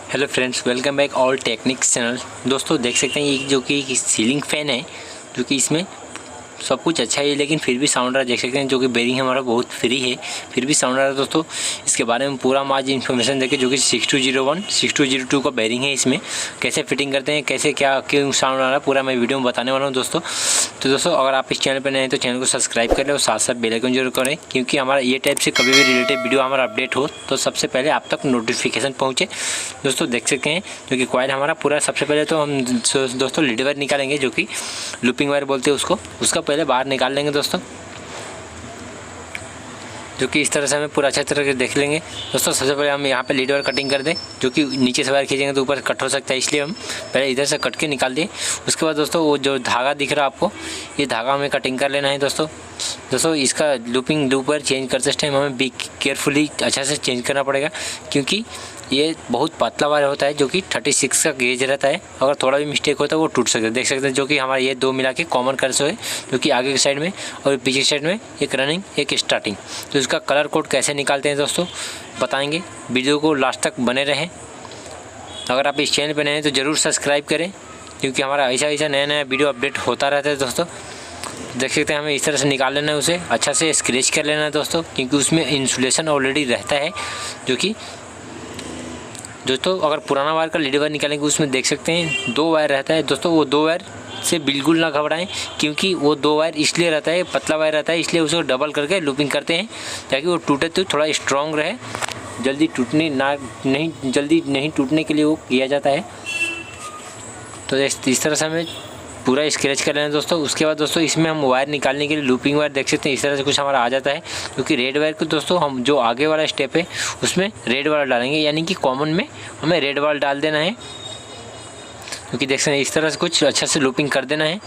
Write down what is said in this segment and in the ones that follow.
Hello friends, welcome back all techniques channel. दोस्तों देख सकते हैं ये जो कि सीलिंग फ़ैन है, जो कि इसमें सब कुछ अच्छा है, लेकिन फिर भी साउंड आ रहा है। देख सकते हैं जो कि बेरिंग हमारा बहुत फ्री है, फिर भी साउंड आ रहा है। दोस्तों इसके बारे में पूरा हम आज इन्फॉर्मेशन देखें, जो कि 6201 6202 का बेरिंग है। इसमें कैसे फिटिंग करते हैं, कैसे क्या क्यों साउंड आ रहा है, पूरा मैं वीडियो में बताने वाला हूँ दोस्तों। तो दोस्तों अगर आप इस चैनल पर नए हैं तो चैनल को सब्सक्राइब कर लें और साथ साथ बेल आइकन जरूर करें, क्योंकि हमारा ये टाइप से कभी भी रिलेटेड वीडियो हमारा अपडेट हो तो सबसे पहले आप तक नोटिफिकेशन पहुँचे। दोस्तों देख सकते हैं जो कि कॉइल हमारा पूरा, सबसे पहले तो हम दोस्तों लीड वायर निकालेंगे, जो कि लूपिंग वायर बोलते हैं उसको, उसका पहले बाहर निकाल लेंगे दोस्तों, जो कि इस तरह से हमें पूरा अच्छा तरह से देख लेंगे। दोस्तों सबसे पहले हम यहाँ पे लीड वायर कटिंग कर दें, जो कि नीचे से वायर खींचेंगे तो ऊपर कट हो सकता है, इसलिए हम पहले इधर से कट के निकाल दिए। उसके बाद दोस्तों वो जो धागा दिख रहा है आपको, ये धागा हमें कटिंग कर लेना है दोस्तों। इसका लूप वायर चेंज करते टाइम हमें बी केयरफुली अच्छा से चेंज करना पड़ेगा, क्योंकि ये बहुत पतला वायर होता है, जो कि 36 का गेज रहता है। अगर थोड़ा भी मिस्टेक होता है वो टूट सकता है। देख सकते हैं जो कि हमारा ये दो मिला के कॉमन कर्सो है, जो कि आगे की साइड में और पीछे की साइड में एक रनिंग एक स्टार्टिंग। तो इसका कलर कोड कैसे निकालते हैं दोस्तों बताएंगे, वीडियो को लास्ट तक बने रहें। अगर आप इस चैनल पर नए हैं तो ज़रूर सब्सक्राइब करें, क्योंकि हमारा ऐसा नया नया वीडियो अपडेट होता रहता है दोस्तों। देख सकते हैं हमें इस तरह से निकाल लेना है, उसे अच्छा से स्क्रैच कर लेना है दोस्तों, क्योंकि उसमें इंसुलेशन ऑलरेडी रहता है। जो कि दोस्तों अगर पुराना वायर का लीड वायर निकालेंगे, उसमें देख सकते हैं 2 वायर रहता है दोस्तों। वो 2 वायर से बिल्कुल ना घबराएं, क्योंकि वो 2 वायर इसलिए रहता है, पतला वायर रहता है, इसलिए उसको डबल करके लूपिंग करते हैं, ताकि वो टूटे तो थोड़ा स्ट्रॉन्ग रहे, जल्दी नहीं टूटने के लिए वो किया जाता है। तो इस तरह से हमें पूरा स्क्रैच कर लेना दोस्तों। उसके बाद दोस्तों इसमें हम वायर निकालने के लिए लूपिंग वायर देख सकते हैं इस तरह से कुछ हमारा आ जाता है, क्योंकि रेड वायर को दोस्तों हम जो आगे वाला स्टेप है उसमें रेड वाला डालेंगे, यानी कि कॉमन में हमें रेड वाला डाल देना है, क्योंकि देख सकते हैं इस तरह से कुछ अच्छा से लूपिंग कर देना है।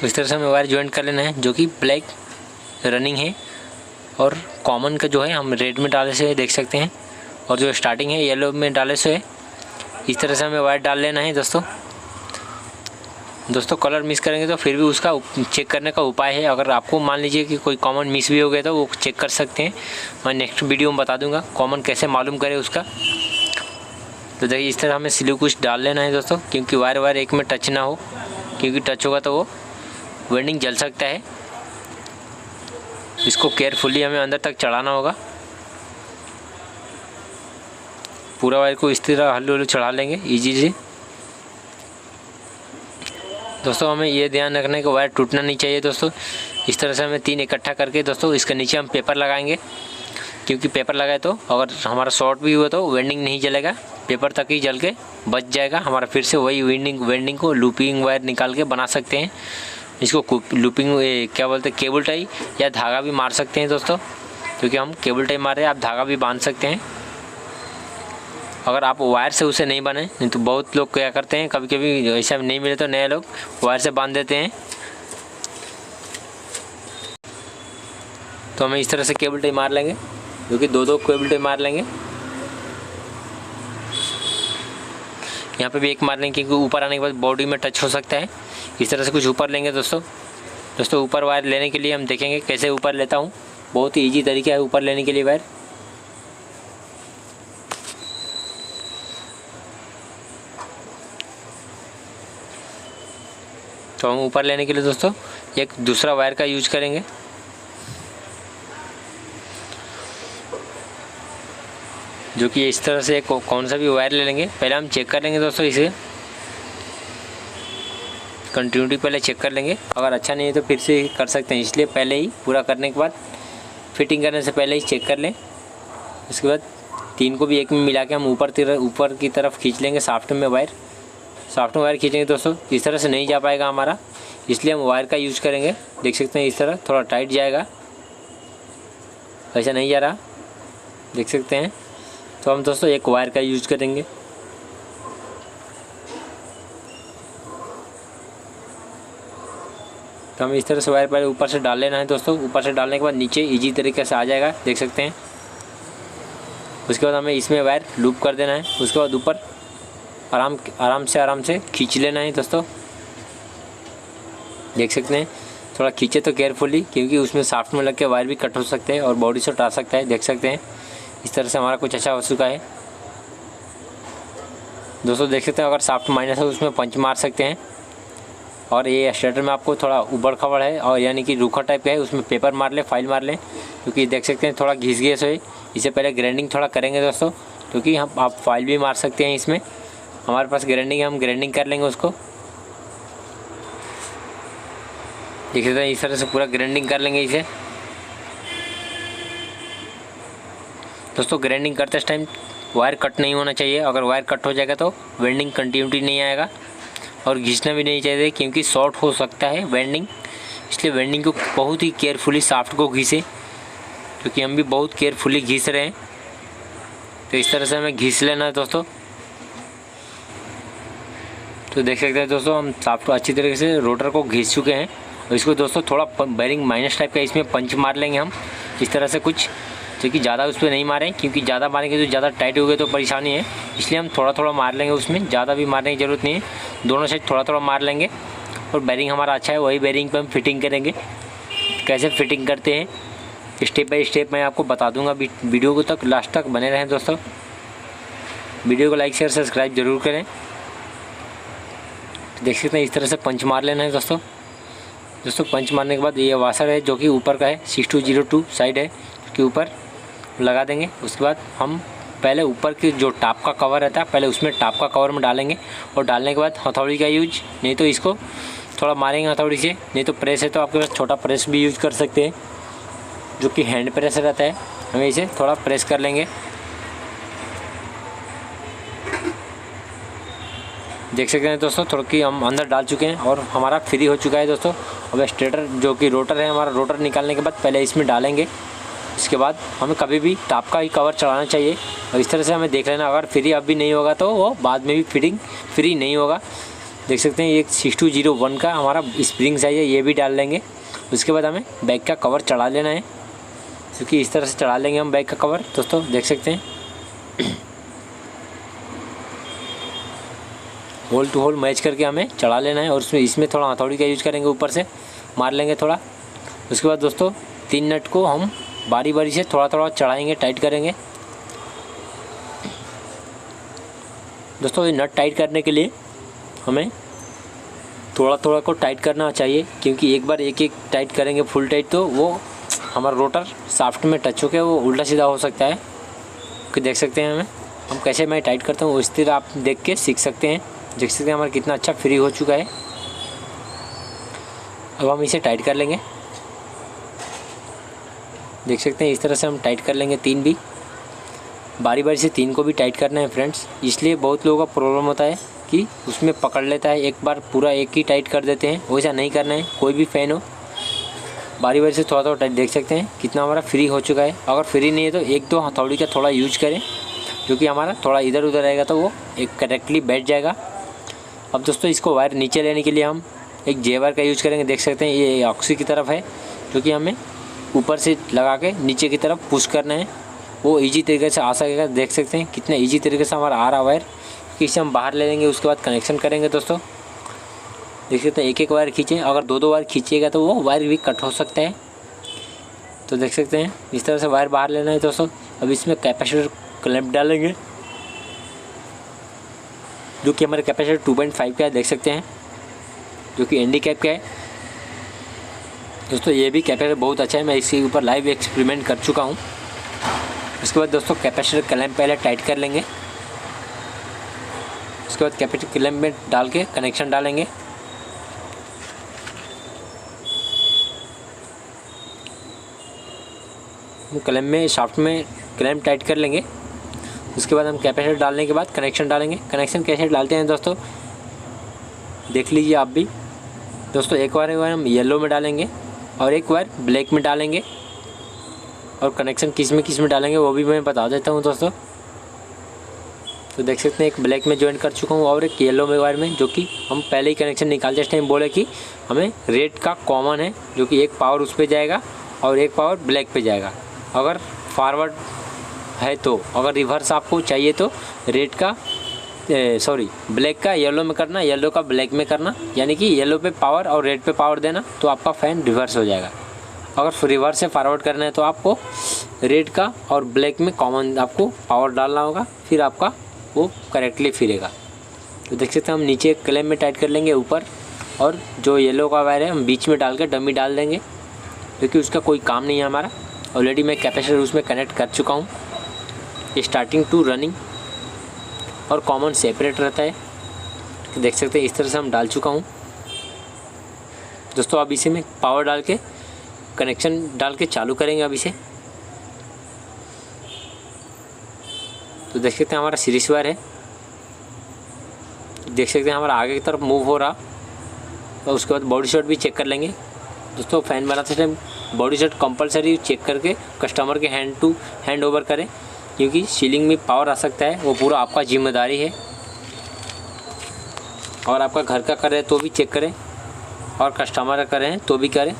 इस तरह से हमें वायर ज्वाइंट कर लेना है, जो कि ब्लैक रनिंग है और कॉमन का जो है हम रेड में डाले से देख सकते हैं, और जो स्टार्टिंग है येलो में डाले से है। इस तरह से हमें वायर डाल लेना है दोस्तों। कलर मिस करेंगे तो फिर भी उसका चेक करने का उपाय है। अगर आपको मान लीजिए कि कोई कॉमन मिस भी हो गया तो वो चेक कर सकते हैं, मैं नेक्स्ट वीडियो में बता दूंगा कॉमन कैसे मालूम करें उसका। तो देखिए इस तरह हमें स्लीव कुछ डाल लेना है दोस्तों, क्योंकि वायर एक में टच ना हो, क्योंकि टच होगा तो वो वेल्डिंग जल सकता है। इसको केयरफुली हमें अंदर तक चढ़ाना होगा। पूरा वायर को इस तरह हल्लू चढ़ा लेंगे इजी से दोस्तों। हमें ये ध्यान रखना है कि वायर टूटना नहीं चाहिए दोस्तों। इस तरह से हमें 3 इकट्ठा करके दोस्तों इसके नीचे हम पेपर लगाएंगे, क्योंकि पेपर लगाए तो अगर हमारा शॉर्ट भी हुआ तो वेल्डिंग नहीं जलेगा, पेपर तक ही जल के बच जाएगा हमारा। फिर से वही वेल्डिंग को लूपिंग वायर निकाल के बना सकते हैं। इसको लूपिंग क्या बोलते हैं, केबल टाई या धागा भी मार सकते हैं दोस्तों, क्योंकि हम केबल टाई मार रहे हैं, आप धागा भी बांध सकते हैं। अगर आप वायर से उसे नहीं बने, नहीं तो बहुत लोग क्या करते हैं, कभी कभी ऐसा नहीं मिले तो नए लोग वायर से बांध देते हैं। तो हमें इस तरह से केबल टाई मार लेंगे, जो कि 2 केबल टाई मार लेंगे। यहाँ पे भी एक मार लेंगे, क्योंकि ऊपर आने के बाद बॉडी में टच हो सकता है। इस तरह से कुछ ऊपर लेंगे दोस्तों। ऊपर वायर लेने के लिए हम देखेंगे कैसे ऊपर लेता हूँ। बहुत ही ईजी तरीका है ऊपर लेने के लिए वायर। तो हम ऊपर लेने के लिए दोस्तों एक दूसरा वायर का यूज करेंगे, जो कि इस तरह से कौन सा भी वायर ले लेंगे। पहले हम चेक कर लेंगे दोस्तों, इसे कंटिन्यूटी पहले चेक कर लेंगे। अगर अच्छा नहीं है तो फिर से कर सकते हैं, इसलिए पहले ही पूरा करने के बाद, फिटिंग करने से पहले ही चेक कर लें। उसके बाद 3 को भी एक में मिला के हम ऊपर की तरफ खींच लेंगे। साफ्ट में वायर खींचेंगे दोस्तों, इस तरह से नहीं जा पाएगा हमारा, इसलिए हम वायर का यूज़ करेंगे। देख सकते हैं इस तरह थोड़ा टाइट जाएगा, ऐसा नहीं जा रहा, देख सकते हैं। तो हम दोस्तों एक वायर का यूज़ करेंगे। तो हम इस तरह से वायर पहले ऊपर से डाल लेना है दोस्तों। ऊपर से डालने के बाद नीचे इजी तरीके से आ जाएगा, देख सकते हैं। उसके बाद हमें इसमें वायर लूप कर देना है। उसके बाद ऊपर आराम से खींच लेना है दोस्तों, देख सकते हैं। थोड़ा खींचे तो केयरफुली, क्योंकि उसमें शाफ्ट में लग के वायर भी कट हो सकते हैं और बॉडी से उतार सकता है। देख सकते हैं इस तरह से हमारा कुछ अच्छा हो चुका है दोस्तों। देख सकते हैं अगर शाफ्ट माइनस है उसमें पंच मार सकते हैं। और ये स्टार्टर में आपको थोड़ा उबड़ खबड़ है और यानी कि रूखा टाइप का है, उसमें पेपर मार लें, फाइल मार लें, क्योंकि देख सकते हैं थोड़ा घिस गया है। इससे पहले ग्राइंडिंग थोड़ा करेंगे दोस्तों, क्योंकि हम आप फाइल भी मार सकते हैं इसमें। हमारे पास ग्राइंडिंग है, हम ग्राइंडिंग कर लेंगे उसको। देख सकते हैं इस तरह से पूरा ग्राइंडिंग कर लेंगे इसे दोस्तों। ग्राइंडिंग करते टाइम वायर कट नहीं होना चाहिए। अगर वायर कट हो जाएगा तो वेल्डिंग कंटिन्यूटी नहीं आएगा और घिसना भी नहीं चाहिए, क्योंकि शॉर्ट हो सकता है वेल्डिंग। इसलिए वेल्डिंग को बहुत ही केयरफुली शाफ्ट को घिसे, क्योंकि हम भी बहुत केयरफुली घिस रहे हैं। तो इस तरह से हमें घिस लेना है दोस्तों। तो देख सकते हैं दोस्तों हम शाफ्ट को अच्छी तरीके से रोटर को घिस चुके हैं। और इसको दोस्तों थोड़ा बेरिंग माइनस टाइप का इसमें पंच मार लेंगे हम इस तरह से कुछ, क्योंकि ज़्यादा उस पर नहीं मारें, क्योंकि ज़्यादा मारेंगे तो ज़्यादा टाइट हो गए तो परेशानी है। इसलिए हम थोड़ा थोड़ा मार लेंगे उसमें, ज़्यादा भी मारने की ज़रूरत नहीं है। दोनों साइड थोड़ा थोड़ा मार लेंगे। और बेरिंग हमारा अच्छा है, वही बेरिंग पे हम फिटिंग करेंगे। कैसे फिटिंग करते हैं स्टेप बाय स्टेप मैं आपको बता दूंगा। वीडियो को तक लास्ट तक बने रहें दोस्तों। वीडियो को लाइक शेयर सब्सक्राइब जरूर करें। देख सकते हैं इस तरह से पंच मार लेना है दोस्तों। पंच मारने के बाद ये वाशर है जो कि ऊपर का है, 6202 साइड है कि ऊपर लगा देंगे। उसके बाद हम पहले ऊपर की जो टॉप का कवर रहता है, पहले उसमें टॉप का कवर में डालेंगे। और डालने के बाद हथौड़ी का यूज, नहीं तो इसको थोड़ा मारेंगे हथौड़ी से, नहीं तो प्रेस है तो आपके पास छोटा प्रेस भी यूज कर सकते हैं, जो कि हैंड प्रेस रहता है। हमें इसे थोड़ा प्रेस कर लेंगे। देख सकते हैं दोस्तों थोड़ा कि हम अंदर डाल चुके हैं और हमारा फ्री हो चुका है दोस्तों। अब स्टेटर जो कि रोटर है हमारा, रोटर निकालने के बाद पहले इसमें डालेंगे। इसके बाद हमें कभी भी टॉप का ही कवर चढ़ाना चाहिए। और इस तरह से हमें देख लेना, अगर फ्री अब भी नहीं होगा तो वो बाद में भी फिटिंग फ्री नहीं होगा। देख सकते हैं ये 6201 का हमारा स्प्रिंग साइज है, ये भी डाल लेंगे। उसके बाद हमें बैक का कवर चढ़ा लेना है, क्योंकि इस तरह से चढ़ा लेंगे हम बैक का कवर दोस्तों। देख सकते हैं होल टू होल मैच करके हमें चढ़ा लेना है। और इसमें थोड़ा हथौड़ी का यूज करेंगे, ऊपर से मार लेंगे थोड़ा। उसके बाद दोस्तों 3 नट को हम बारी बारी से थोड़ा थोड़ा चढ़ाएंगे, टाइट करेंगे दोस्तों। ये नट टाइट करने के लिए हमें थोड़ा थोड़ा को टाइट करना चाहिए, क्योंकि एक बार एक एक टाइट करेंगे फुल टाइट तो वो हमारा रोटर शाफ्ट में टच होकर वो उल्टा सीधा हो सकता है। कि देख सकते हैं हम कैसे मैं टाइट करता हूँ, उस तरह आप देख के सीख सकते हैं। देख सकते हैं हमारा कितना अच्छा फ्री हो चुका है। अब हम इसे टाइट कर लेंगे। देख सकते हैं इस तरह से हम टाइट कर लेंगे। 3 भी बारी बारी से 3 को भी टाइट करना है फ्रेंड्स। इसलिए बहुत लोगों का प्रॉब्लम होता है कि उसमें पकड़ लेता है, एक बार पूरा एक ही टाइट कर देते हैं। वैसा नहीं करना है, कोई भी फ़ैन हो बारी बारी से थोड़ा थोड़ा टाइट। देख सकते हैं कितना हमारा फ्री हो चुका है। अगर फ्री नहीं है तो 1-2 हथौड़ी का थोड़ा यूज करें, क्योंकि हमारा थोड़ा इधर उधर रहेगा तो वो एक करेक्टली बैठ जाएगा। अब दोस्तों इसको वायर नीचे लेने के लिए हम एक जेवर का यूज करेंगे। देख सकते हैं ये ऑक्सी की तरफ है, जो कि हमें ऊपर से लगा के नीचे की तरफ पुश करना है। वो इजी तरीके से आ सकेगा। देख सकते हैं कितना इजी तरीके से हमारा आ रहा वायर। इसे हम बाहर ले लेंगे, उसके बाद कनेक्शन करेंगे दोस्तों। देख सकते हैं एक एक वायर खींचें। अगर 2-2 वायर खींचिएगा तो वो वायर भी कट हो सकता है। तो देख सकते हैं इस तरह से वायर बाहर लेना है दोस्तों। अब इसमें कैपेसिटर क्लैंप डालेंगे, जो कि हमारे कैपेसिटर 2.5 का है। देख सकते हैं जो कि एनडी कैप का है दोस्तों। ये भी कैपेसिटर बहुत अच्छा है, मैं इसके ऊपर लाइव एक्सपेरिमेंट कर चुका हूँ। उसके बाद दोस्तों कैपेसिटर क्लैंप पहले टाइट कर लेंगे। उसके बाद कैपेसिटर क्लैंप में डाल के कनेक्शन डालेंगे। क्लैंप में शाफ्ट में क्लैंप टाइट कर लेंगे। उसके बाद हम कैपेसिटर डालने के बाद कनेक्शन डालेंगे। कनेक्शन कैसे डालते हैं दोस्तों देख लीजिए आप भी दोस्तों। एक वायर हम येलो में डालेंगे और एक वायर ब्लैक में डालेंगे। और कनेक्शन किस में डालेंगे वो भी मैं बता देता हूँ दोस्तों। तो देख सकते हैं एक ब्लैक में ज्वाइन कर चुका हूँ और एक येलो में वायर में, जो कि हम पहले ही कनेक्शन निकालते टाइम बोले कि हमें रेड का कॉमन है, जो कि एक पावर उस पर जाएगा और एक पावर ब्लैक पे जाएगा। अगर फॉरवर्ड है तो, अगर रिवर्स आपको चाहिए तो रेड का सॉरी ब्लैक का येलो में करना, येलो का ब्लैक में करना, यानी कि येलो पे पावर और रेड पे पावर देना, तो आपका फ़ैन रिवर्स हो जाएगा। अगर रिवर्स से फॉरवर्ड करना है तो आपको रेड का और ब्लैक में कॉमन आपको पावर डालना होगा, फिर आपका वो करेक्टली फिरेगा। तो देख सकते हैं हम नीचे क्लैंप में टाइट कर लेंगे ऊपर, और जो येलो का वायर है हम बीच में डाल के डमी डाल देंगे, क्योंकि उसका कोई काम नहीं है हमारा। ऑलरेडी मैं कैपेसिटर उसमें कनेक्ट कर चुका हूँ। स्टार्टिंग टू रनिंग और कॉमन सेपरेट रहता है, देख सकते हैं इस तरह से हम डाल चुका हूँ दोस्तों। अब इसी में पावर डाल के कनेक्शन डाल के चालू करेंगे अब इसे। तो देख सकते हैं हमारा सीरीज वायर है, देख सकते हैं हमारा आगे की तरफ मूव हो रहा। तो उसके बाद बॉडी शॉट भी चेक कर लेंगे दोस्तों। फ़ैन बनाते time body shot compulsory check करके कस्टमर के हैंड टू हैंड ओवर करें, क्योंकि सीलिंग में पावर आ सकता है, वो पूरा आपका जिम्मेदारी है। और आपका घर का करें तो भी चेक करें, और कस्टमर का करें तो भी करें,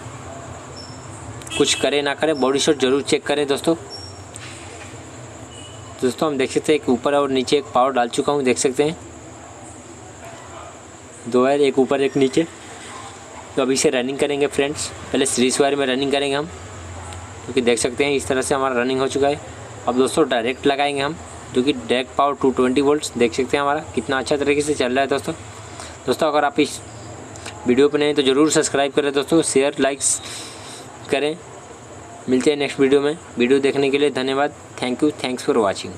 कुछ करें ना करें बॉडी शॉट ज़रूर चेक करें दोस्तों। हम देख सकते हैं एक ऊपर और नीचे एक पावर डाल चुका हूँ, देख सकते हैं 2 वायर, एक ऊपर एक नीचे। तो अभी इसे रनिंग करेंगे फ्रेंड्स। पहले सीरीज वायर में रनिंग करेंगे हम, क्योंकि देख सकते हैं इस तरह से हमारा रनिंग हो चुका है। अब दोस्तों डायरेक्ट लगाएंगे हम, क्योंकि डायरेक्ट पावर 220 वोल्ट्स देख सकते हैं हमारा कितना अच्छा तरीके से चल रहा है दोस्तों। अगर आप इस वीडियो पर नहीं तो ज़रूर सब्सक्राइब करें दोस्तों, शेयर लाइक्स करें। मिलते हैं नेक्स्ट वीडियो में। वीडियो देखने के लिए धन्यवाद। Thank you, thanks for watching.